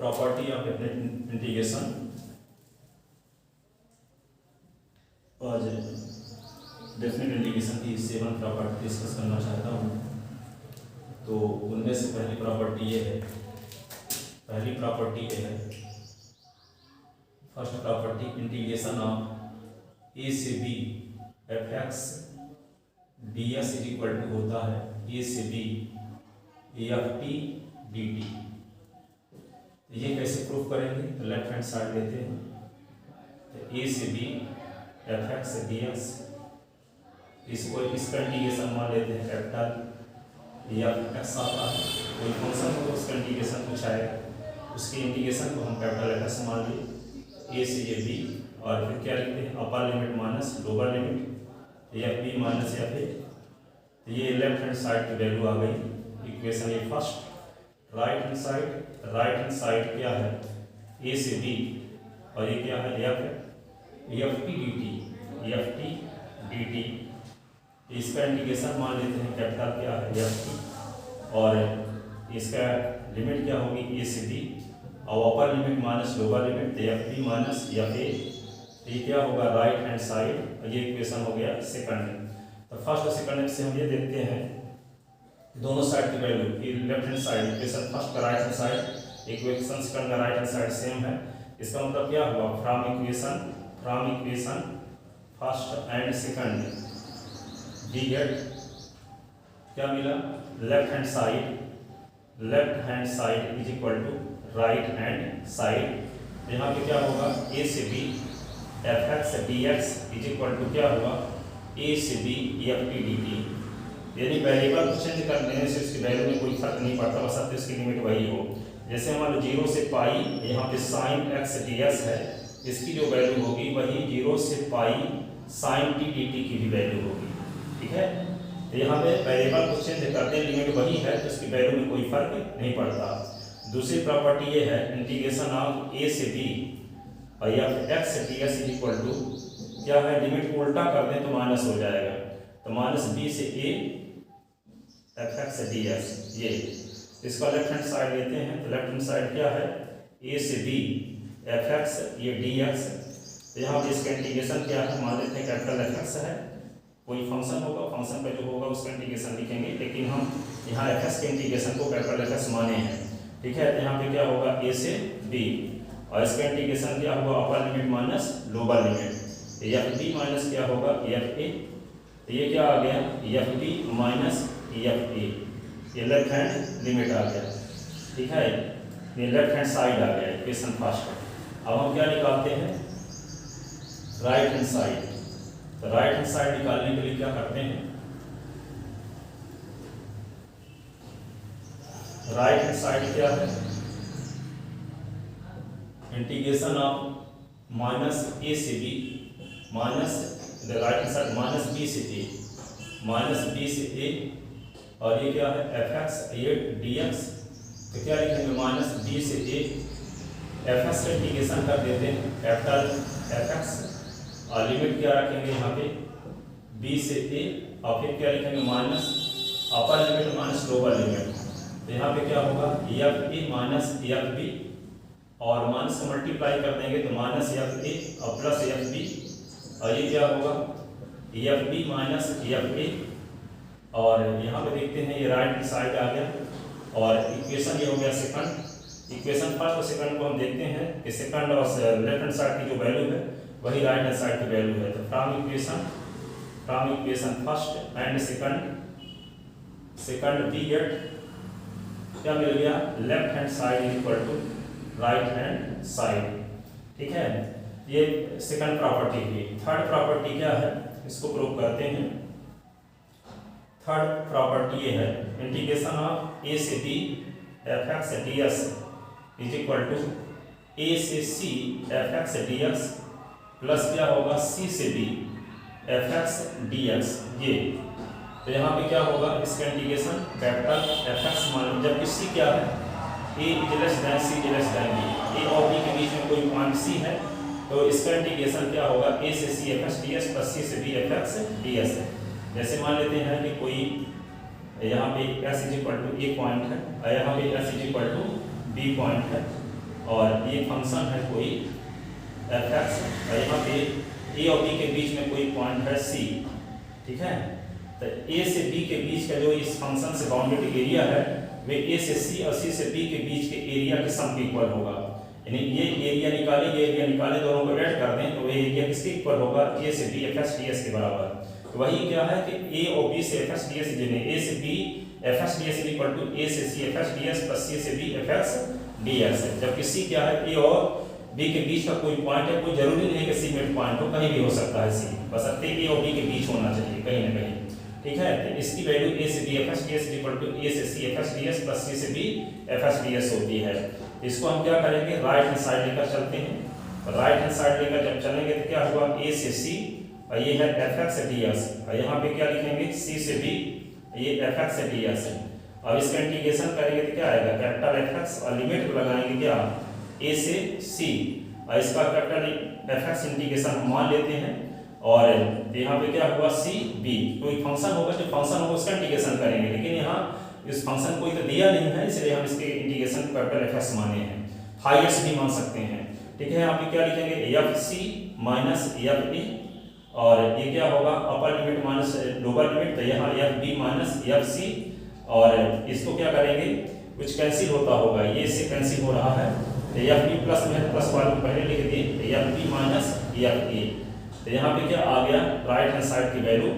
Property of integration. आज definite integration की 7 property discuss करना चाहता हूँ। तो उनमें से पहली प्रॉपर्टी ये है, first property integration of A से B F x D S is equal to होता है ए से B F T D T. ये कैसे प्रूव करेंगे? तो लेफ्ट हैंड साइड लेते हैं, तो ए से B F x D X, इसको इसका इंटीग्रेशन मान लेते हैं कैपिटल एफ एक्स आता है, कोई फंक्शन हो तो उसका इंटीग्रेशन कुछ आएगा, उसके इंटीग्रेशन को हम कैपिटल एफ एक्स मान लिए ए से ये बी, और फिर क्या लिखते हैं upper limit minus lower limit F B minus F A. ये लेफ्ट हैंड साइड की वैल्यू आ गई इक्वेशन ये फर्स्ट। राइट हैंड साइड क्या है ए से बी, और ये क्या है एफ टी डी टी। इसका इंटीग्रेशन मान लेते हैं कैपिटल क्या है एफ टी, और इसका लिमिट क्या होगी ए से बी, और upper limit minus lower limit F B minus F A. ये क्या होगा राइट हैंड साइड, ये इक्वेशन हो गया सेकंड। तो फर्स्ट और सेकंड से हम ये देखते हैं दोनों साइड की वैल्यू की left hand side equation first का right hand side equation second का राइट हैंड साइड सेम है। इसका मतलब क्या हुआ from equation first and second we get क्या मिला left hand side is equal to right hand side. यहाँ पे क्या होगा ए से B F x D x is equal to क्या हुआ ए से B F T D T. यानी वेरिएबल को चेंज कर देने से उसकी वैल्यू में कोई फर्क नहीं पड़ता, बस अब इसकी लिमिट वही हो। जैसे हमारे 0 से पाई यहाँ पे साइन एक्स डी एक्स है, इसकी जो वैल्यू होगी वही 0 से pi sine T D T की भी वैल्यू होगी, ठीक है। तो यहाँ पे वेरिएबल को चेंज करते हैं लिमिट वही है, तो इसकी वैल्यू में कोई फर्क नहीं पड़ता। दूसरी प्रॉपर्टी ये है इंटीग्रेशन ऑफ ए से बी और F x D x is equal to क्या है लिमिट को उल्टा कर दें तो माइनस हो जाएगा, तो माइनस बी से A F x D X. ये इसका लेफ्ट हैंड साइड लेते हैं, तो लेफ्ट हैंड साइड क्या है ए से बी एफ एक्स ये डी एक्स। तो यहाँ पे इसका इंटीग्रेशन क्या है मान लेते हैं कैपिटल एफ एक्स है, कोई फंक्शन होगा फंक्शन पे जो होगा उसका इंटीग्रेशन लिखेंगे, लेकिन हम यहाँ एफ एक्स के इंटीग्रेशन को कैपिटल एफ एक्स माने हैं, ठीक है। तो यहाँ पे क्या होगा ए से बी, और इसका इंटीग्रेशन क्या होगा upper limit minus lower limit F B minus क्या होगा एफ ए। तो ये क्या आ गया F B minus F A, ये लेफ्ट हैंड लिमिट आ गया, ठीक है। ये लेफ्ट हैंड साइड आ गया इक्वेशन फर्स्ट। अब हम क्या निकालते हैं राइट हैंड साइड। तो राइट हैंड साइड निकालने के लिए क्या करते हैं राइट हैंड साइड क्या है इंटीग्रेशन ऑफ माइनस ए से B minus right hand side minus B से ए, और ये क्या है F X A D X. तो क्या लिखेंगे माइनस बी से ए एफ एक्स का इंटीग्रेशन कर देते हैं कैपिटल एफ एक्स, और लिमिट क्या रखेंगे यहाँ पे बी से ए, और फिर क्या लिखेंगे minus upper limit minus lower limit. तो यहाँ पे क्या होगा F a minus f b, और माइनस का मल्टीप्लाई कर देंगे तो माइनस एफ ए और प्लस एफ बी, और ये क्या होगा f B minus F a. और यहाँ पे देखते हैं ये राइट साइड आ गया, और इक्वेशन ये हो गया सेकंड। इक्वेशन फर्स्ट और सेकंड को हम देखते हैं कि सेकंड और लेफ्ट हैंड साइड की जो वैल्यू है वही राइट हैंड साइड की वैल्यू है। तो from equation first and second we get क्या मिल गया left hand side equal to right hand side, ठीक है। ये सेकंड प्रॉपर्टी की। थर्ड प्रॉपर्टी क्या है इसको प्रूव करते हैं। थर्ड प्रॉपर्टी ये है इंटीग्रेशन ऑफ ए से B F x D x is equal to A से C F x D X plus क्या होगा सी से B F x D X. ये तो यहाँ पे क्या होगा इसका इंटीग्रेशन कैपिटल एफ एक्स मान, जबकि सी क्या है A is less than C is less than B, A और बी के बीच में कोई पॉइंट सी है, तो इसका इंटीग्रेशन क्या होगा ए से C F x D X plus C से B F x D S है। जैसे मान लेते हैं कि कोई यहाँ पे S is equal to A point है और यहाँ पे S is equal to B point है, और ये फंक्शन है कोई एफ एक्स, और यहाँ पे ए और बी के बीच में कोई पॉइंट है सी, ठीक है। तो ए से बी के बीच का जो इस फंक्शन से बाउंडेड एरिया है वे ए से सी और सी से बी के बीच के एरिया के सम के इक्वल होगा। यानी ये एरिया निकाले, ये एरिया निकाले, दोनों को ऐड कर दें तो ये एरिया किसके इक्वल होगा, ए से B F x D s के बराबर। तो वही क्या है कि ए और बी से एफ एक्स डी एस, जिन्हें ए से B F x D S equal to A से C F x D S plus C से B F x D S है। जबकि सी क्या है, ए और बी के बीच का कोई पॉइंट है, कोई जरूरी नहीं है कि सी मिड पॉइंट हो, कहीं भी हो सकता है सी, बशर्ते ए और बी के बीच होना चाहिए कहीं ना कहीं, ठीक है। तो इसकी वैल्यू ए से B F x D S equal to A से C F x D S plus C से B F x D S होती है। इसको हम क्या करेंगे, राइट हैंड साइड लेकर चलते हैं। राइट हैंड साइड लेकर जब चलेंगे तो क्या हुआ, ए से सी और ये है एफ एक्स डी एस, और यहाँ पे क्या लिखेंगे सी से बी, ये एफ एक्स डी एस है। अब इसका इंटीग्रेशन करेंगे तो क्या आएगा, कैपिटल एफ एक्स और लिमिट लगाएंगे क्या ए से सी, और इसका कैपिटल एफ एक्स इंटीग्रेशन हम मान लेते हैं। और यहाँ पे क्या हुआ सी बी, कोई फंक्शन होगा, जो फंक्शन होगा उसका इंटीग्रेशन करेंगे, लेकिन यहाँ इस फंक्शन कोई तो दिया नहीं है, इसलिए हम इसके इंटीग्रेशन कैपिटल एफ एक्स माने हैं, हाईएस्ट भी मान सकते हैं, ठीक है। यहाँ पे क्या लिखेंगे f c minus F a, और ये क्या होगा upper limit minus lower limit, तो यहाँ f B minus f c, और इसको क्या करेंगे कुछ कैंसिल होता होगा, ये से कैंसिल हो रहा है, तो एफ बी प्लस में प्लस वाले पहले लिख दिए, तो f B minus F A. तो यहाँ पे क्या आ गया, राइट हैंड साइड की value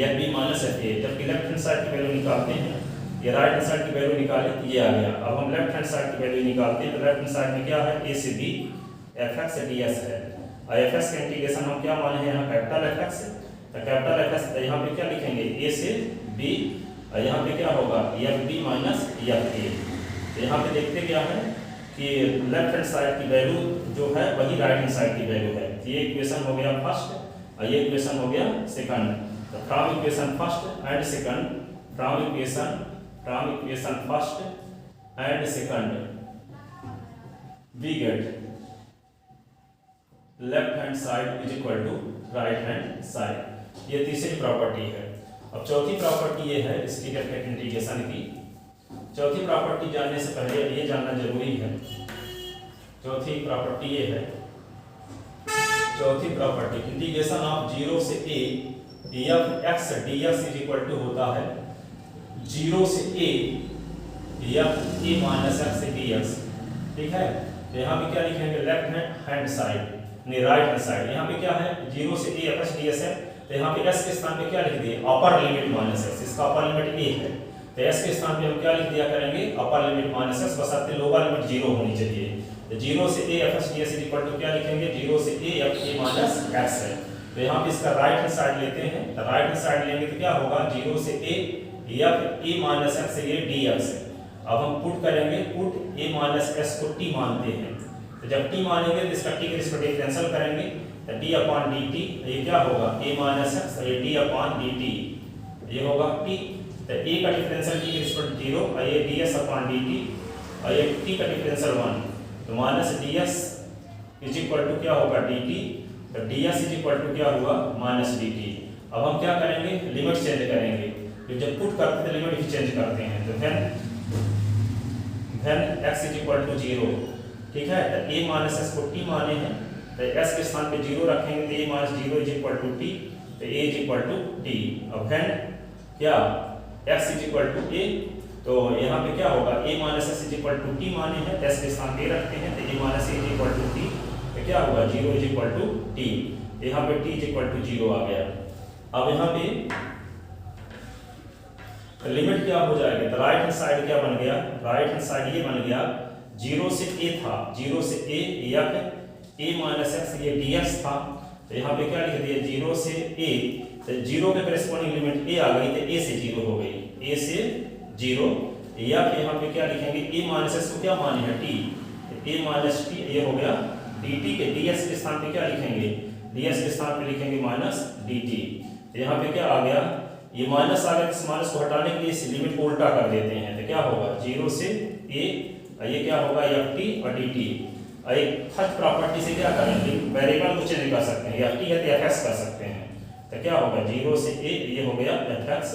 f B minus F a, जबकि लेफ्ट हैंड साइड की वैल्यू निकालते हैं, ये राइट हैंड साइड की वैल्यू निकाले तो ये आ गया। अब हम लेफ्ट हैंड साइड की वैल्यू निकालते हैं, तो लेफ्ट हैंड साइड में क्या है ए से B F x D S है, और एफ एक्स का इंटीग्रेशन हम क्या माने हैं यहाँ कैपिटल एफ एक्स, तो कैपिटल एफ एक्स यहाँ पे क्या लिखेंगे ए से बी, और यहाँ पे क्या होगा f B minus F A. तो यहाँ पे देखते क्या है कि लेफ्ट हैंड साइड की वैल्यू जो है वही राइट हैंड साइड की वैल्यू है। ये इक्वेशन हो गया फर्स्ट और ये इक्वेशन हो गया सेकंड। तो from equation first and second, from equation first and second we get left hand side is equal to right hand side. ये तीसरी प्रॉपर्टी है। अब चौथी प्रॉपर्टी ये है इसकी डेफिनेट इंटीग्रेशन की। चौथी प्रॉपर्टी जानने से पहले ये जानना जरूरी है, चौथी प्रॉपर्टी ये है, चौथी प्रॉपर्टी इंटीग्रेशन ऑफ 0 से a f x D x is equal to होता है 0 से a f a minus x D x, ठीक है। तो यहाँ पे क्या लिखेंगे लेफ्ट हैंड साइड नहीं राइट हैंड साइड, यहाँ पे क्या है 0 से a f x D x है, तो यहाँ पे s के स्थान पे क्या लिख दिए अपर लिमिट माइनस एक्स, इसका अपर लिमिट a है, तो s के स्थान पे हम क्या लिख दिया करेंगे अपर लिमिट माइनस एक्स, बशर्ते लोअर लिमिट 0 होनी चाहिए। तो 0 से a f x D x equal to क्या लिखेंगे 0 से a f a minus x है। तो यहाँ पे इसका राइट हैंड साइड लेते हैं, तो राइट हैंड साइड लेंगे तो क्या होगा 0 से a f a minus x ये डी एक्स है। अब हम पुट करेंगे, पुट a माइनस एक्स को t मानते हैं, तो जब t मानेंगे तो इसका t के रिस्पेक्ट डिफरेंशियल करेंगे, तो d अपॉन dt, ये क्या होगा a माइनस एक्स, ये d अपॉन dt, ये होगा t, तो a का डिफरेंशियल t के रिस्पेक्ट 0 और ये ds अपॉन dt, और ये t का डिफरेंशियल 1, तो minus ds is equal to क्या होगा dt, तो ds इज इक्वल टू क्या हुआ माइनस dt। अब हम क्या करेंगे लिमिट चेंज करेंगे, तो जब पुट करते हैं लिमिट भी चेंज करते हैं, तो then x is equal to 0, ठीक है। तो a माइनस एक्स को t माने हैं, तो s के स्थान पे 0 रखेंगे, तो a माइनस 0 इज इक्वल टू t, तो a is equal to t। अब then क्या x is equal to a, तो यहाँ पे क्या होगा a minus x is equal to t माने हैं, s के स्थान पे रखते हैं, तो a minus is equal to t, तो क्या होगा 0 इज इक्वल टू t, यहाँ पे t इज इक्वल टू 0 आ गया। अब यहाँ पे लिमिट क्या हो जाएगी, तो राइट हैंड साइड क्या बन गया, राइट हैंड साइड ये बन गया 0 से a था, 0 से a F a minus x ये dx था, तो यहाँ पे क्या लिख दिया 0 से a, तो 0 के करेस्पॉन्डिंग लिमिट a आ गई, तो a से 0 हो गई, a से 0 या फिर यहाँ पे क्या लिखेंगे a माइनस एक्स को क्या माने हैं t, a माइनस t, ये हो गया dt के ds के स्थान पे क्या लिखेंगे ds के स्थान पे लिखेंगे माइनस dt। तो यहाँ पे क्या आ गया, ये माइनस आ गया, इस माइनस को हटाने के लिए इस लिमिट को उल्टा कर देते हैं, तो क्या होगा 0 से a, ये क्या होगा ft और dt। एक थर्ड प्रॉपर्टी से क्या करेंगे वेरिएबल को चेंज कर सकते हैं, ft है तो fx कर सकते हैं, तो क्या होगा 0 से a, ये हो गया fx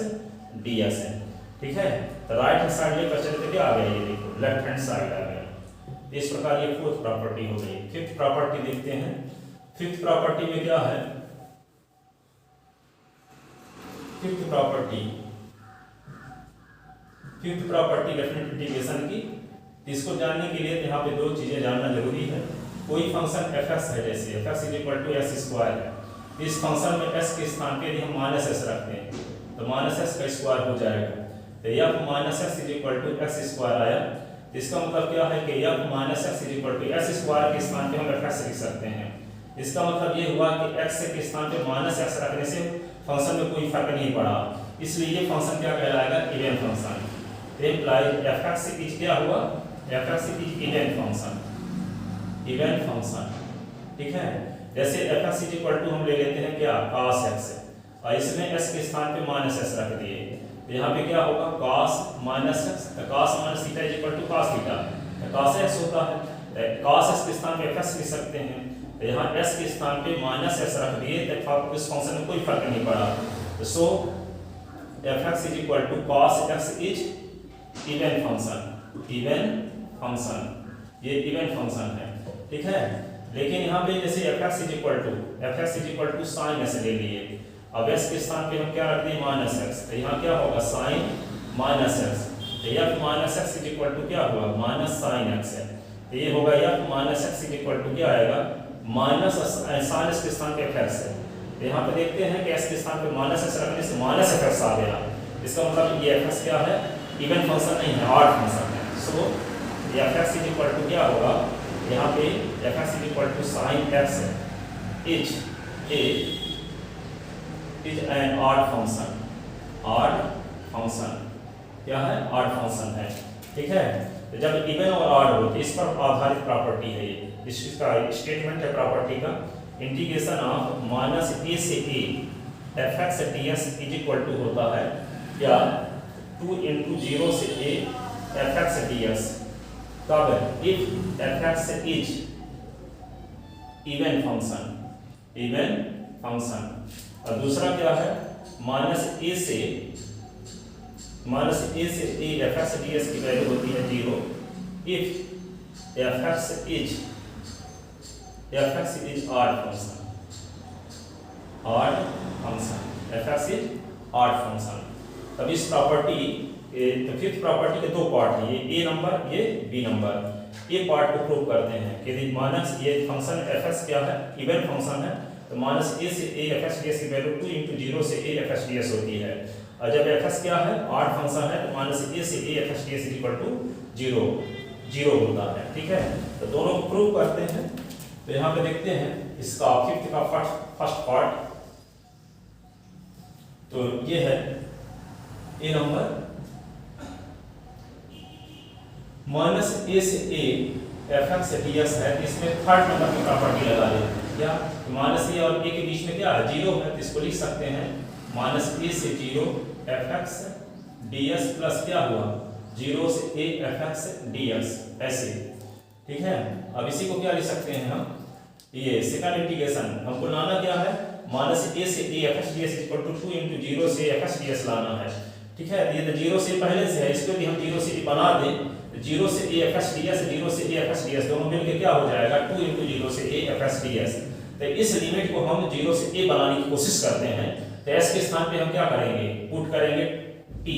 ds है, ठीक है। तो राइट हैंड साइड लेकर चले तो क्या आ गया, ये देखो लेफ्ट हैंड साइड आ गया, इस प्रकार ये फोर्थ प्रॉपर्टी हो गई। फिफ्थ प्रॉपर्टी देखते हैं। फिफ्थ प्रॉपर्टी में क्या है? फिफ्थ प्रॉपर्टी डेफिनेट इंटीग्रेशन की। इसको जानने के लिए यहाँ पे दो चीजें जानना जरूरी है। कोई फंक्शन fx है, जैसे fx = x² है, इस फंक्शन में s के स्थान पे यदि हम -s रखते हैं तो -s का स्क्वायर हो जाएगा। तो f - x = x² आया। इसका मतलब क्या है कि f - x = s² के स्थान पे हम fx लिख सकते हैं। इसका मतलब ये हुआ कि x के स्थान पे -s रखने से फंक्शन में कोई फर्क नहीं पड़ा, इसलिए ये फंक्शन क्या कहलाएगा? Even function. इम्प्लाइज fx क्या हुआ? fx even function. ठीक है, जैसे fx हम ले लेते हैं क्या? cos x, और इसमें s के स्थान पे -s रख दिए, तो यहाँ पे क्या होगा? cos -x, cos - theta = cos theta, cos x होता है। cos x के स्थान पे fx लिख सकते हैं, तो यहाँ s के स्थान पे -s रख दिए, तो इस फंक्शन में कोई फर्क नहीं पड़ा। तो सो fx = cos x is even function. ये इवन फंक्शन है, ठीक है। लेकिन यहाँ पे जैसे fx = sin s ले लिए, अब s के स्थान पे हम क्या रख दिए? -x, तो यहाँ क्या होगा? sin -x, तो f - x = क्या हुआ? -sin x है, तो ये होगा f - x = क्या आएगा? sin s के स्थान पे fx है, तो यहाँ पे देखते हैं कि s के स्थान पे -s रखने से -fx आ गया। इसका मतलब ये fx क्या है? इवन फंक्शन नहीं है, ऑड फंक्शन है। सो fx = क्या होगा? यहाँ पे fx = sin x is an odd function. क्या है? ऑड फंक्शन है, ठीक है। तो जब इवन और ऑड हो तो इस पर आधारित प्रॉपर्टी है ये, इसका स्टेटमेंट है प्रॉपर्टी का। इंटीग्रेशन ऑफ -a से a fx ds = होता है क्या? 2 × 0 से a fx ds। कब? If fx is even function. और दूसरा क्या है? -a से a fx ds की वैल्यू होती है 0 if fx is odd function. तब इस प्रॉपर्टी तो फिफ्थ प्रॉपर्टी के दो पार्ट हैं, ये a नंबर, ये b नंबर। ये पार्ट को प्रूव करते हैं कि ये फंक्शन fx क्या है? इवन फंक्शन है, तो -a से a fx ds की वैल्यू 2 × 0 से a fx ds होती है। और जब fx क्या है? ऑड फंक्शन है, तो -a से a fx ds = 0 होता है, ठीक है। तो दोनों को प्रूव करते हैं। तो यहाँ पे देखते हैं इसका फिफ्थ का फर्स्ट पार्ट, तो ये है a नंबर, -a से a fx ds है, इसमें थर्ड नंबर की प्रॉपर्टी लगा देते हैं। क्या? -a और a के बीच में क्या है? 0 है, तो इसको लिख सकते हैं -a से 0 fx ds प्लस क्या हुआ? 0 से a fx ds, ऐसे, ठीक है। अब इसी को क्या लिख सकते हैं हम? ये सेकंड इंटीग्रेशन हमको लाना क्या है? -a से a fx ds = 2 × 0 से fx ds लाना है, ठीक है। ये तो 0 से पहले से है, इसको भी हम 0 से a बना दें, 0 से a fx ds 0 से a fx ds दोनों मिलकर क्या हो जाएगा? 2 × 0 से a fx ds। तो इस लिमिट को हम 0 से a बनाने की कोशिश करते हैं, तो s के स्थान पे हम क्या करेंगे? पुट करेंगे t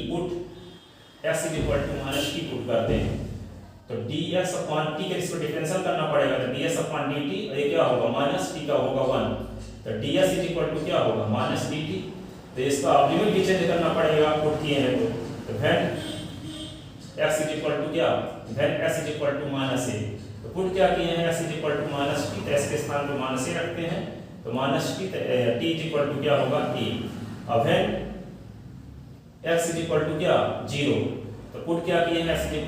put x = -t put करते हैं, तो dx/t के इसको डिफरेंशियल करना पड़ेगा, तो ds/dt, और ये क्या होगा? -t का होगा 1, तो ds = क्या होगा? -dt। तो इसका लिमिट भी चेंज करना पड़ेगा, पुट किए हैं तो then x = क्या? then x = -a, तो पुट क्या किए हैं? x = -t, तो s के स्थान पे -a रखते हैं, तो -t, t = क्या होगा? a। अब है x = क्या? 0, तो पुट क्या किए हैं? x = -t,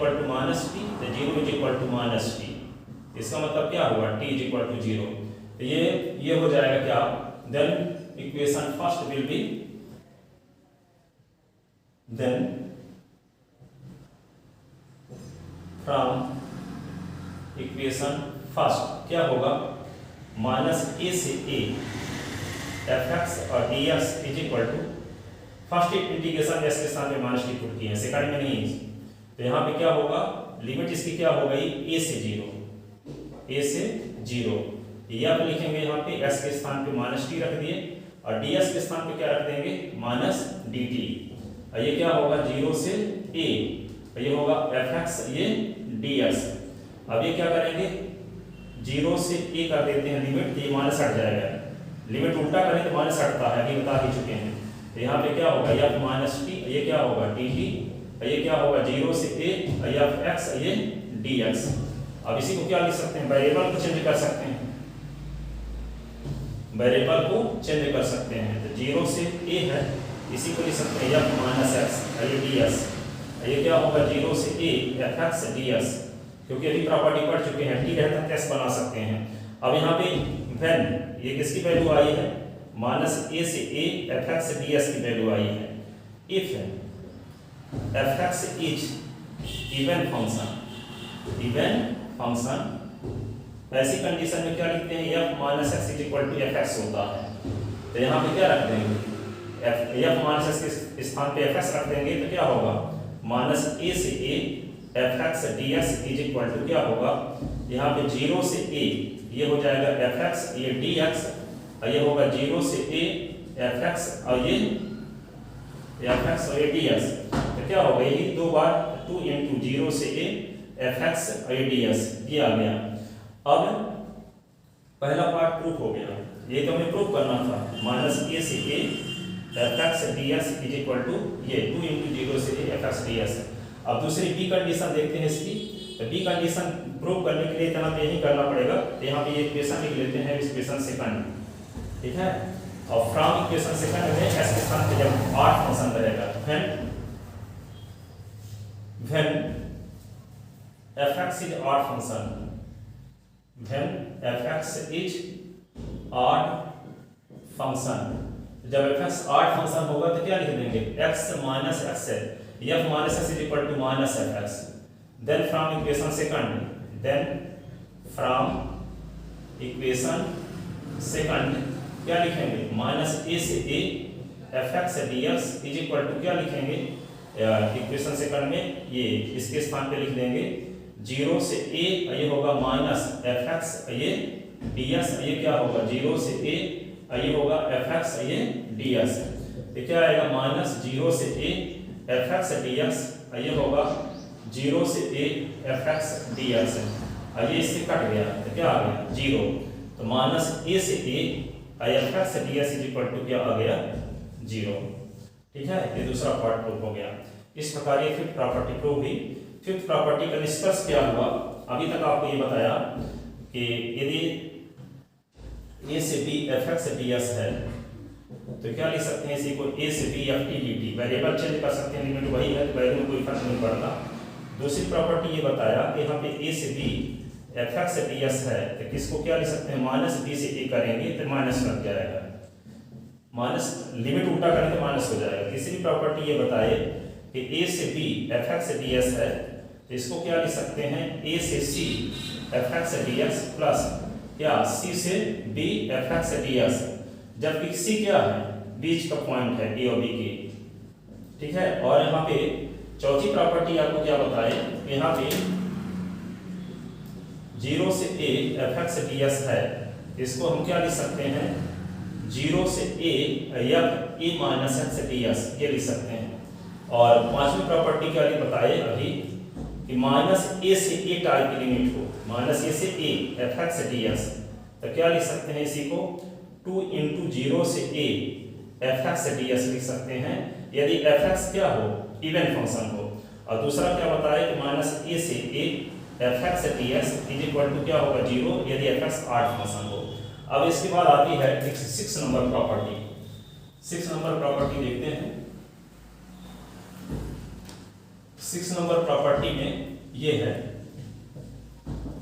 तो 0 = -t, इसका मतलब क्या हुआ? t = 0। तो ये हो जाएगा क्या? Then equation first will be, then from equation first क्या होगा? -a से a fx और dx = फर्स्ट इंटीग्रेशन s के स्थान पे -t पुट किए हैं, सेकंड में नहीं, तो यहाँ पे क्या होगा, लिमिट इसकी क्या हो गई, a से 0, या पे लिखेंगे यहाँ पे s के स्थान पे -t रख दिए और ds के स्थान पे क्या रख देंगे, -dt। और ये क्या होगा 0 से a, ये होगा fx, ये ds। अब ये क्या करेंगे, 0 से a कर देते हैं लिमिट, तो ये माइनस हट जाएगा। लिमिट उल्टा करें तो माइनस हटता है, अभी बता ही चुके हैं। तो यहाँ पे क्या होगा, या -t, ये क्या होगा dt, ये क्या होगा 0 से a, या x, ये dx। अब इसी को क्या लिख सकते हैं, वेरिएबल को चेंज कर सकते हैं, वेरिएबल को चेंज कर सकते हैं। तो 0 से a है, इसी को लिख सकते हैं f-x, ये ds। ये क्या होगा 0 से a fx ds, क्योंकि अभी प्रॉपर्टी पढ़ चुके हैं, t रहता है s बना सकते हैं। अब यहाँ पे व्हेन, ये किसकी वैल्यू आई है, -a से a fx ds की वैल्यू आई है। If fx is even function, ऐसी कंडीशन में क्या लिखते हैं, f-x = fx होता है। तो यहाँ पे क्या रख देंगे, f-x के स्थान पे fx रख देंगे, तो क्या होगा -a से a fx ds = क्या होगा, यहाँ पे 0 से a, ये हो जाएगा fx, ये dx, और ये होगा 0 से a fx, और ये fx और ये dx। तो क्या होगा, यही दो बार 2 × 0 से a fx और ये ds, ये आ गया। अब पहला पार्ट प्रूफ हो गया, ये तो हमें प्रूफ करना था, -a से a fx ds = ये 2 × 0 से a fx ds। अब दूसरी बी कंडीशन देखते हैं इसकी। तो बी कंडीशन प्रूव करने के लिए इतना तो यही करना पड़ेगा। तो यहाँ पे ये इक्वेशन लिख लेते हैं, इक्वेशन सेकंड, ठीक है। और फ्रॉम इक्वेशन सेकंड में s के स्थान पे जब 8 फंक्शन रहेगा, when fx is odd function, when fx is odd function, जब fx ऑड फंक्शन होगा तो क्या लिख देंगे, x - x है, f-x = -fx। then from equation second क्या लिखेंगे, -a से a fx dx = क्या लिखेंगे, इक्वेशन सेकंड में ये इसके स्थान पे लिख देंगे 0 से a, ये होगा -fx, ये ds, ये क्या होगा 0 से a, ये होगा fx, ये ds। ये क्या आएगा, -0 से a fx dx, ये होगा 0 से a fx dx, ये इससे कट गया तो क्या आ गया 0। तो -a से a fx dx = क्या आ गया 0, ठीक है। ये दूसरा पार्ट प्रूफ हो गया। इस प्रकार ये फिफ्थ प्रॉपर्टी प्रूव हुई। फिफ्थ प्रॉपर्टी का निष्कर्ष क्या हुआ, अभी तक आपको ये बताया कि यदि a से b fx ds है तो क्या लिख सकते हैं इसी को, a से b ft dt, variable change कर सकते हैं, लिमिट वही है, वैल्यू में कोई फर्क नहीं पड़ता। दूसरी प्रॉपर्टी ये बताया कि यहाँ पे a से b fx ds है, तो किसको क्या लिख सकते हैं, -b से a करेंगे तो माइनस लग जाएगा, माइनस लिमिट उल्टा करें तो माइनस हो जाएगा। तीसरी प्रॉपर्टी ये बताए कि a से b fx ds है, तो इसको क्या लिख सकते हैं, a से c fx dx प्लस क्या c से b fx ds, जबकि c क्या है, बीच का पॉइंट है a और b की, ठीक है। और यहाँ पे चौथी प्रॉपर्टी आपको क्या बताए, यहाँ पे 0 से a fx ds है, इसको हम क्या लिख सकते हैं, 0 से a f a - x ds, ये लिख सकते हैं। और पांचवी प्रॉपर्टी क्या बताए अभी कि -a से a टाइप की लिमिट हो, -a से a fx ds, तो क्या लिख सकते हैं इसी को, 2 × 0 से a fx ds लिख सकते हैं, यदि fx क्या हो, इवन फंक्शन हो। और दूसरा क्या बताया कि -a से a fx ds = क्या होगा 0, यदि fx ऑड फंक्शन हो। अब इसके बाद आती है 6 नंबर प्रॉपर्टी। 6 नंबर प्रॉपर्टी देखते हैं। 6 नंबर प्रॉपर्टी में ये है,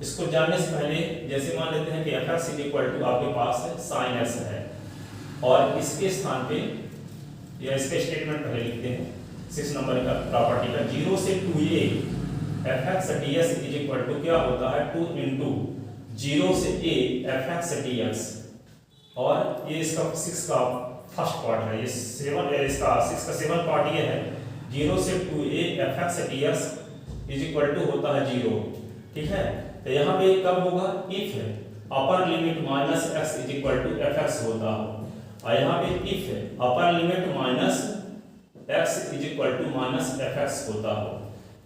इसको जानने से पहले जैसे मान लेते हैं कि fx = आपके पास है sin x है, और इसके स्थान पे या इसके स्टेटमेंट पहले लिखते हैं 6 नंबर का प्रॉपर्टी का, 0 से 2a fx ds = क्या होता है, 2 × 0 से a fx dx। और ये इसका 6 का फर्स्ट पार्ट है, ये 7 इसका 6 का 7 पार्ट ये है, 0 से 2a fx ds is equal to होता है 0, ठीक है। तो यहाँ पे कब होगा, if upper limit minus x is equal to f x होता हो, और यहाँ पे if upper limit minus x is equal to minus f x होता हो।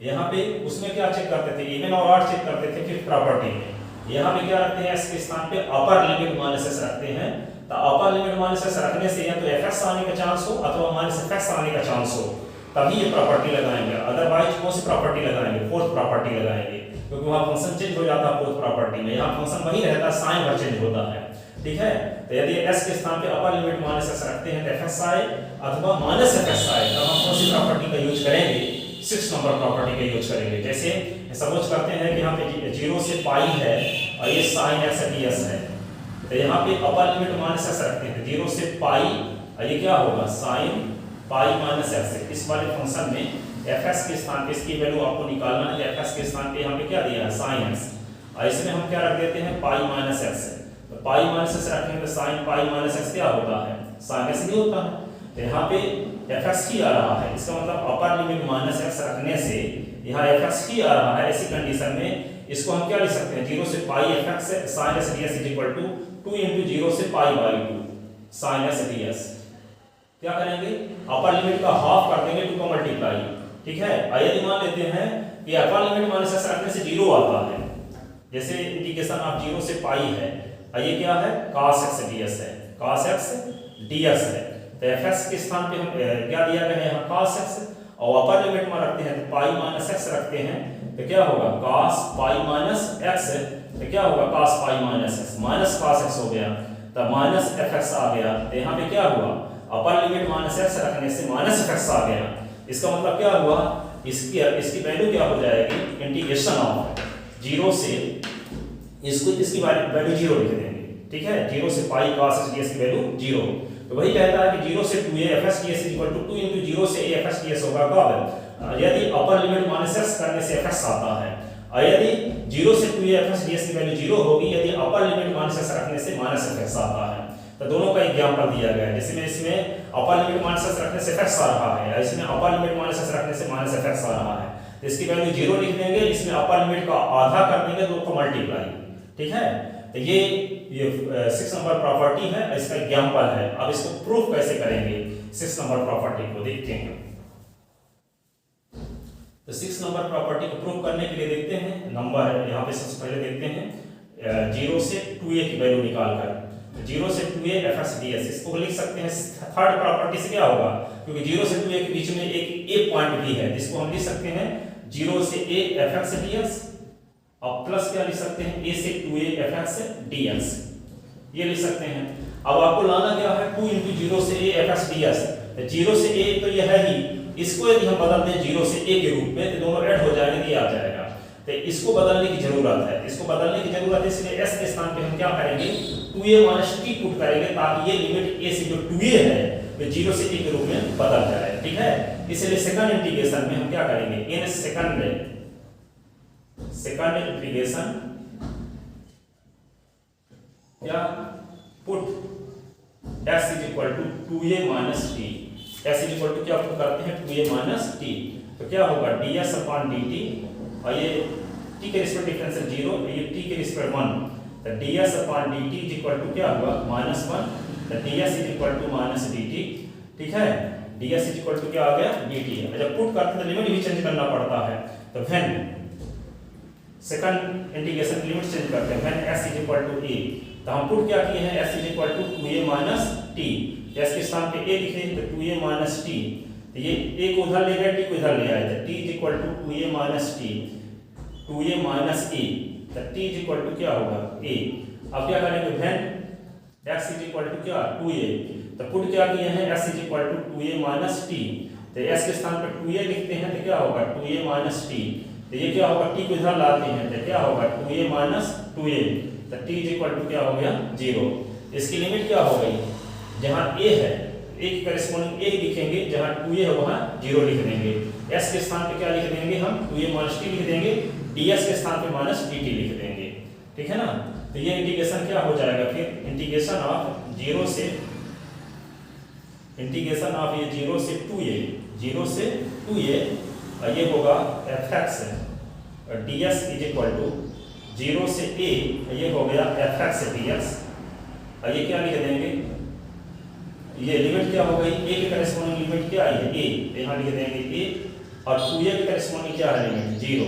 यहाँ पे उसमें क्या चेक करते थे, इवन और ऑड चेक करते थे फिफ्थ प्रॉपर्टी में। यहाँ पे क्या रखते हैं, एक्स के स्थान पे अपर लिमिट माइनस एक्स रखते हैं। तो अपर लिमिट माइनस एक्स रखने से या तो एफ एक्स आने का चांस हो अथवा माइनस एफ एक्स आने का चांस हो, तभी ये प्रॉपर्टी लगाएंगे। अदरवाइज कौन सी प्रॉपर्टी लगाएंगे, फोर्थ प्रॉपर्टी लगाएंगे, क्योंकि वहां फंक्शन चेंज हो जाता है फोर्थ प्रॉपर्टी में। यहाँ फंक्शन वही रहता है, साइन भर चेंज होता है, ठीक है। तो यदि s के स्थान पे अपर लिमिट माइनस s रखते हैं तो fx आए अथवा माइनस fx आए, तब हम कौन सी प्रॉपर्टी का यूज करेंगे, 6 नंबर प्रॉपर्टी का यूज करेंगे। जैसे सपोज करते हैं कि यहाँ पे 0 से पाई है और ये sin x ds है, तो यहाँ पे अपर लिमिट माइनस s रखते हैं 0 से पाई, और ये क्या होगा sin पाई माइनस x। इस वाले फंक्शन में fx के स्थान पे इसकी वैल्यू आपको निकालना है। fx के स्थान पे यहाँ पे क्या दिया है, sin x, और इसमें हम क्या रख देते हैं, पाई माइनस x। तो पाई माइनस x रखेंगे तो sin पाई माइनस x क्या होता है, sin x नहीं होता है। तो यहाँ पे fx ही आ रहा है, इसका मतलब अपर लिमिट माइनस x रखने से यहाँ fx ही आ रहा है। ऐसी कंडीशन में इसको हम क्या लिख सकते हैं, 0 से pi fx sin x ds is equal to 2 into 0 से pi by 2 sin x ds। क्या करेंगे, अपर लिमिट का हाफ कर देंगे 2 का मल्टीप्लाई, ठीक है। और यदि मान लेते हैं कि अपर लिमिट माइनस x रखने से 0 आता है, जैसे इंटीग्रेशन ऑफ 0 से पाई है, और ये क्या है, cos x ds है, cos x ds है। तो fx के स्थान पे हम क्या दिया गया है यहाँ, cos x, और अपर लिमिट में रखते हैं तो पाई माइनस x रखते हैं, तो क्या होगा, cos पाई माइनस x, तो क्या होगा, cos pi minus x, minus cos x हो गया, तो माइनस fx आ गया। तो यहाँ पे क्या हुआ, अपर लिमिट माइनस x रखने से माइनस fx आ गया। इसका मतलब क्या हुआ, इसकी वैल्यू क्या हो जाएगी, इंटीग्रेशन ऑफ 0 से इसकी वैल्यू 0 लिख देंगे, ठीक है। 0 से पाई cos x ds की वैल्यू 0। तो वही कहता है कि 0 से 2a fx ds equal to 2 into 0 से a fx ds होगा कब, यदि अपर लिमिट माइनस x करने से fx आता है, और यदि 0 से 2a fx ds की वैल्यू 0 होगी यदि अपर लिमिट माइनस x रखने से माइनस fx आता है। तो दोनों का एग्जांपल दिया गया है, जिसमें इसमें अपर लिमिट माइनस x रखने से fx आ रहा है, इसमें अपर लिमिट माइनस x रखने से माइनस fx आ रहा है। तो इसकी वैल्यू 0 लिख देंगे, इसमें अपर लिमिट का आधा कर देंगे, 2 का मल्टीप्लाई, ठीक है। तो ये 6 नंबर प्रॉपर्टी है, इसका एग्जांपल है। अब इसको प्रूफ कैसे करेंगे, 6 नंबर प्रॉपर्टी को देखते हैं। तो 6 नंबर प्रॉपर्टी को प्रूफ करने के लिए देखते हैं, नंबर यहाँ पे सबसे पहले देखते हैं 0 से 2a की वैल्यू निकालकर, 0 से 2a fx ds, इसको लिख सकते हैं थर्ड प्रॉपर्टी से। क्या होगा, क्योंकि 0 से 2a के बीच में एक a पॉइंट भी है, जिसको हम लिख सकते हैं 0 से a fx ds, और प्लस क्या लिख सकते हैं, a से 2a fx ds, ये लिख सकते हैं। अब आपको लाना क्या है, 2 into 0 से a fx ds, 0 से a तो ये है ही, इसको यदि हम बदल दें 0 से a के रूप में तो दोनों ऐड हो जाएंगे, ये आ जाएगा। तो इसको बदलने की जरूरत है, इसको बदलने की जरूरत है, इसलिए s के स्थान पे हम क्या करेंगे, 2a माइनस t पुट करेंगे, ताकि ये लिमिट a से जो 2a है वो 0 से a के रूप में बदल जाए, ठीक है। इसलिए सेकंड इंटीग्रेशन में हम क्या करेंगे, इन सेकंड इंटीग्रेशन क्या, put s is equal to 2a minus t, s is equal to क्या पुट करते हैं, 2a माइनस t, तो क्या होगा ds अपॉन dt, और ये t के रिस्पेक्ट डिफरेंशियल 0, ये t के रिस्पेक्ट 1, तो ds upon dt is equal to क्या हुआ, -1, तो ds is equal to minus dt, ठीक है। ds इज इक्वल टू क्या आ गया, dt। जब पुट करते हैं तो लिमिट भी चेंज करना पड़ता है, तो when second integration limit change करते हैं, when s is equal to a, तो हम पुट क्या किए हैं, s is equal to 2a minus t, s के स्थान पे a लिखे तो 2a माइनस t, तो ये a को उधर ले गए, t को इधर ले आए, तो t is equal to 2a minus t, 2a minus a, तो t इज इक्वल टू क्या होगा, a। अब क्या करेंगे, when x is equal to क्या, 2a, तो पुट क्या किए हैं, s is equal to 2a minus t, तो s के स्थान पे 2a लिखते हैं तो क्या होगा, 2a माइनस t, तो ये क्या होगा, t को इधर लाते हैं तो क्या होगा, 2a माइनस 2a, तो t इज इक्वल टू क्या हो गया, 0। इसकी लिमिट क्या हो गई, जहां a है a की करेस्पॉन्डिंग a लिखेंगे, जहां 2a है वहां 0 लिख देंगे, s के स्थान पे क्या लिख देंगे हम, 2a माइनस t लिख देंगे, ds के स्थान पे माइनस dt लिख देंगे, ठीक है ना। तो ये इंटीग्रेशन क्या हो जाएगा, फिर इंटीग्रेशन ऑफ 0 से ये 0 से 2a ये होगा f x D S is equal to 0 से a, ये हो गया एफ एक्स डी एक्स। ये क्या लिख देंगे, ये लिमिट क्या हो गई, a के करेस्पॉन्डिंग लिमिट क्या आई है a, यहाँ लिख देंगे a, और 2a के करेस्पॉन्डिंग क्या है लिमिट 0।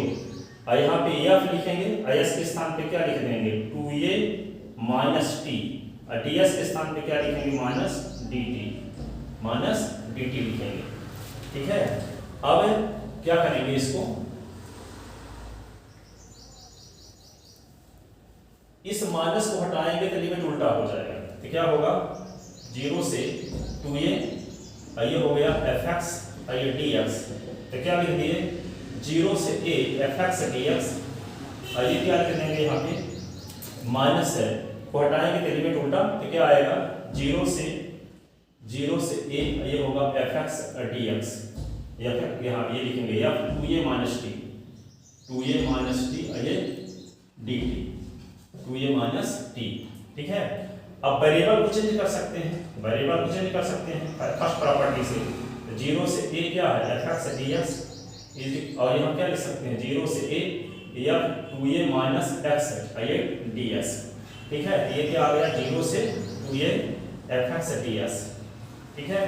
और यहाँ पे f लिखेंगे, s के स्थान पे क्या लिख देंगे 2a माइनस टी, और ds के स्थान पे क्या लिखेंगे माइनस dt लिखेंगे। ठीक है, अब क्या करेंगे इसको, इस माइनस को हटाएंगे तो लिमिट उल्टा हो जाएगा। तो क्या होगा 0 से 2a, ये हो गया एफ एक्स ये डी एक्स। तो क्या लिख दिए 0 से a f x D X, ये क्या लिख देंगे यहाँ पे माइनस है को हटाएंगे तो लिमिट उल्टा। तो क्या आएगा 0 से a, ये होगा एफ एक्स डी एक्स, या फिर यहाँ ये लिखेंगे या 2a माइनस टी ये dt 2a माइनस टी। ठीक है, अब वेरिएबल को चेंज कर सकते हैं, फर्स्ट प्रॉपर्टी से 0 से a क्या है एफ एक्स डी एक्स, और यहाँ क्या लिख सकते हैं 0 से a या 2a माइनस एक्स ये डी एस। ठीक है, ये क्या आ गया 0 से 2a f x D S. ठीक है,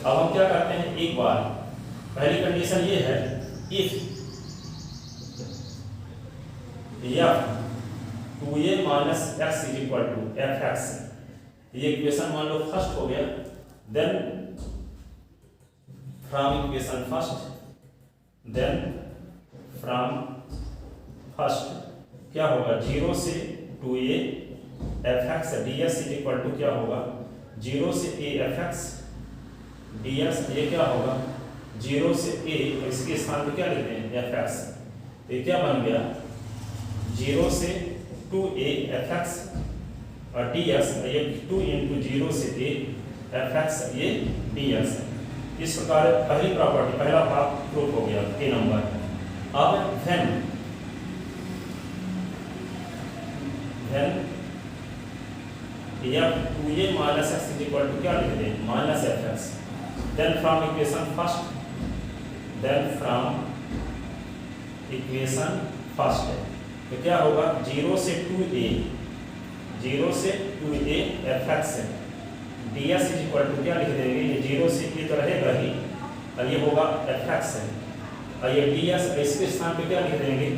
अब हम क्या करते हैं, एक बार पहली कंडीशन ये है इफ या 2a minus x is equal to f x, ये इक्वेशन मान लो फर्स्ट हो गया, देन फ्रॉम इक्वेशन फर्स्ट क्या होगा 0 से 2a f x D S is equal to क्या होगा 0 से a f x D s, ये क्या होगा 0 से a, इसके स्थान पे क्या लिखते हैं एफ एक्स, ये क्या बन गया 0 से 2a एफ एक्स और डी एस, ये 2 इंटू 0 से a एफ एक्स ये डी एस। इस प्रकार पहली प्रॉपर्टी पहला भाग प्रूफ हो गया a नंबर। अब व्हेन या 2a minus x is equal to क्या लिख दें minus f x, then from equation first तो क्या होगा 0 से 2a f x D S is equal to क्या लिख देंगे, ये 0 से a तो रहेगा ही, और ये होगा एफ एक्स है, और ये डी एस इसके स्थान पे क्या लिख देंगे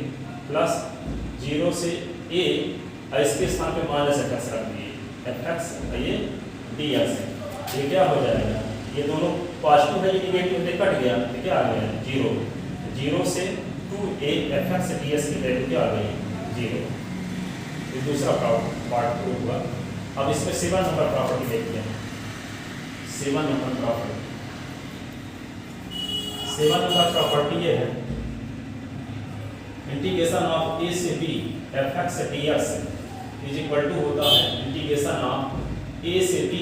प्लस 0 से a, और इसके स्थान पे माइनस एफ एक्स रख दिए एफ एक्स ये डी एस है। ये क्या हो जाएगा, ये दोनों पॉजिटिव है, ये नेगेटिव है, कट गया तो क्या आ गया 0 से 2a f x D S की वैल्यू क्या आ गई 0। ये दूसरा पार्ट प्रूव हुआ। अब इसमें 7 नंबर प्रॉपर्टी देखते हैं। 7 नंबर प्रॉपर्टी ये है इंटीग्रेशन ऑफ a से b f x D x is equal to होता है इंटीग्रेशन ऑफ a से b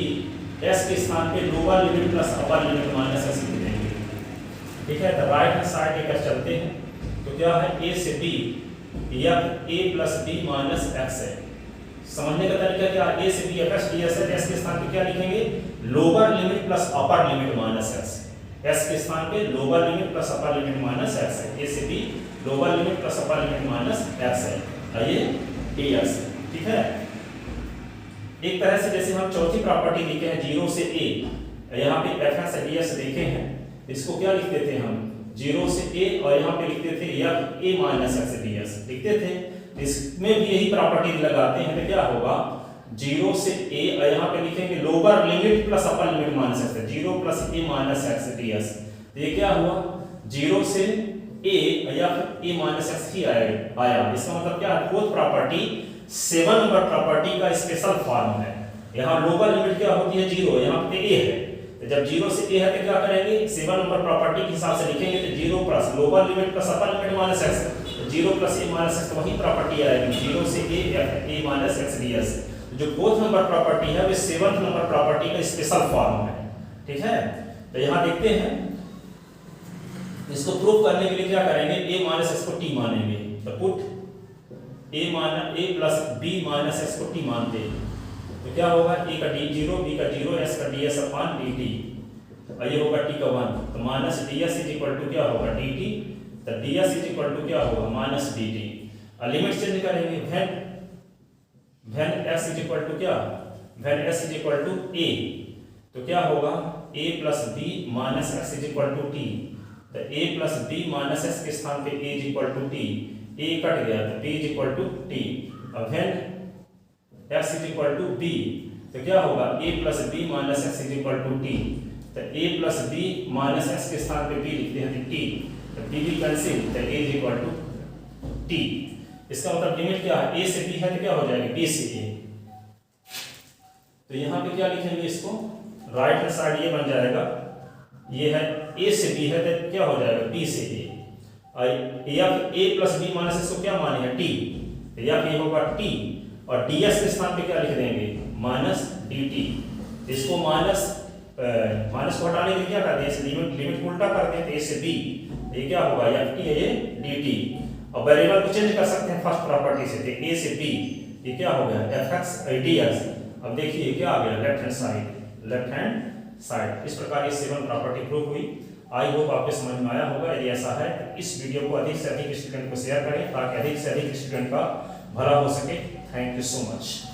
s के स्थान पे lower limit plus upper limit minus s लिख देंगे। ठीक है, तो राइट हैंड साइड लेकर चलते हैं, तो क्या है a से b या a plus b minus x है। समझने का तरीका क्या है, a से b f x D S है, s के स्थान पे क्या लिखेंगे lower limit plus upper limit minus x, s के स्थान पे lower limit plus upper limit minus x है, a से b lower limit plus upper limit minus x है, और ये dx है। ठीक है, एक तरह से जैसे हम चौथी प्रॉपर्टी लिखे हैं 0 से a, यहाँ पे एफ एक्स डी एस देखे हैं, इसको क्या लिखते थे हम 0 से a, और यहाँ पे लिखते थे या a minus x D S लिखते थे। इसमें भी यही प्रॉपर्टी लगाते हैं, तो क्या होगा 0 से a, और यहाँ पे लिखेंगे lower limit plus upper limit minus x, 0 plus a minus x D S. तो ये क्या हुआ 0 से a या फिर a माइनस एक्स ही आया। इसका मतलब क्या है, फोर्थ प्रॉपर्टी 7 नंबर प्रॉपर्टी का स्पेशल फॉर्म है। यहाँ लोअर लिमिट क्या होती है 0, यहाँ पे a है, तो जब 0 से a है तो क्या करेंगे 7 नंबर प्रॉपर्टी के हिसाब से लिखेंगे, तो 0 plus lower limit plus upper limit minus x, तो 0 प्लस a माइनस x, तो वही प्रॉपर्टी आएगी 0 से a या a माइनस x ds। जो फोर्थ नंबर प्रॉपर्टी है वो 7th नंबर प्रॉपर्टी का स्पेशल फॉर्म है। ठीक है, तो यहाँ देखते हैं, इसको प्रूव करने के लिए क्या करेंगे a माइनस x को t मानेंगे, तो put a plus b minus x को t मानते हैं, तो क्या होगा a का d 0, b का 0, s का ds अपॉन dt, और ये होगा t का 1, तो minus ds is equal to क्या होगा dt तो D S is equal to क्या होगा minus D T. Limit change करेंगे, when S is equal to क्या, when S is equal to A, तो क्या होगा a plus B minus x is equal to T. तो a plus B minus X के स्थान पे a is equal to T, a कट गया तो b is equal to T. अब when x is equal to b, तो क्या होगा a plus B minus x is equal to T. तो a plus B minus X के स्थान पे b लिखते हैं t, तो b भी कैंसिल, तो a is equal to t। इसका मतलब लिमिट क्या है, a से b है तो क्या हो जाएगा b से a। तो यहाँ पे क्या लिखेंगे इसको, राइट हैंड साइड ये बन जाएगा, ये है a से b है तो क्या हो जाएगा b से a। और या a प्लस बी माइनस इसको क्या माने है t, या ये होगा t, और ds के स्थान पे क्या लिख देंगे माइनस dt। इसको माइनस को हटाने के लिए क्या करते हैं, लिमिट उल्टा कर देते हैं a से b, ये क्या होगा ft है ये dt। और वेरिएबल को चेंज कर सकते हैं फर्स्ट प्रॉपर्टी से, तो a से b ये क्या हो गया fx dx। अब देखिए क्या आ गया लेफ्ट हैंड साइड। इस प्रकार ये 7 प्रॉपर्टी प्रूव हुई। आई होप आपके समझ में आया होगा। यदि ऐसा है तो इस वीडियो को अधिक से अधिक स्टूडेंट को शेयर करें ताकि अधिक से अधिक स्टूडेंट का भला हो सके। Thank you so much.